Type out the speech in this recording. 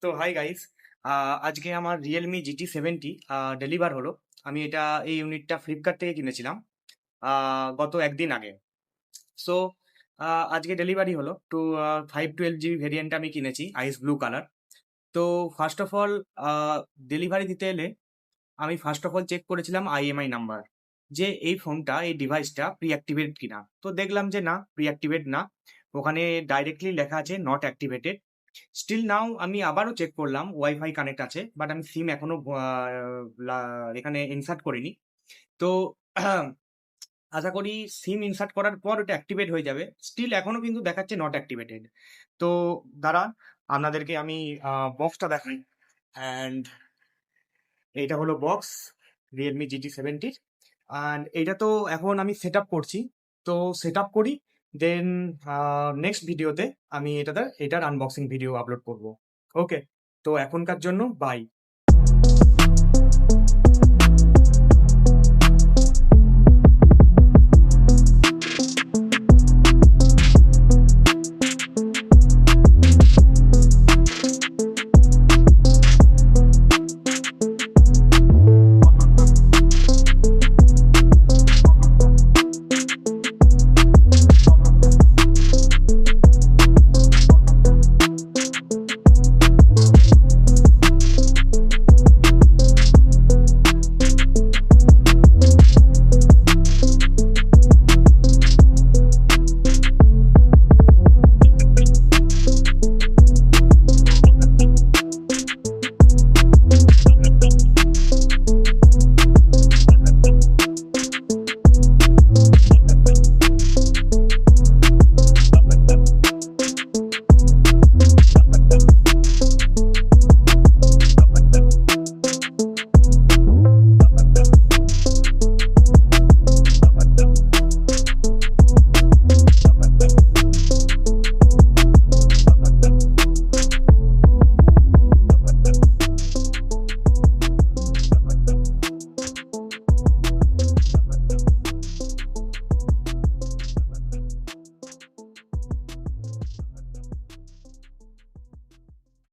তো hi guys, আজকে আমার রিয়েলমি GT70 ডেলিভার হলো। আমি এই ইউনিটটা ফ্লিপকার্ট থেকে কিনেছিলাম গত একদিন আগে। সো আজকে ডেলিভারি হলো। 512GB ভেরিয়েন্ট আমি কিনেছি, আইস ব্লু কালার। তো ফার্স্ট অফ অল, ডেলিভারি দিতে এলে আমি ফার্স্ট অফ অল চেক করেছিলাম IMI নাম্বার, যে এই ডিভাইসটা প্রি অ্যাক্টিভেট কিনা। তো দেখলাম যে না, প্রি অ্যাক্টিভেট না, ওখানে ডাইরেক্টলি লেখা আছে নট অ্যাক্টিভেটেড। স্টিল নাও আমি আবারও চেক করলাম, ওয়াইফাই কানেক্ট আছে, বাট আমি সিম এখনো এখানে ইনসার্ট করিনি। তো আশা করি সিম ইনসার্ট করার পর ওটা অ্যাক্টিভেট হয়ে যাবে। স্টিল এখনো কিন্তু দেখাচ্ছে নট অ্যাক্টিভেটেড। তো দাঁড়ান, আপনাদেরকে আমি বক্সটা দেখাই। অ্যান্ড এইটা হলো বক্স রিয়েলমি GT70। অ্যান্ড এইটা তো এখন আমি সেট আপ করছি। তো সেট আপ করি, দেন নেক্সট ভিডিওতে আমি এটার আনবক্সিং ভিডিও আপলোড করব। ওকে, তো এখনকার জন্য বাই।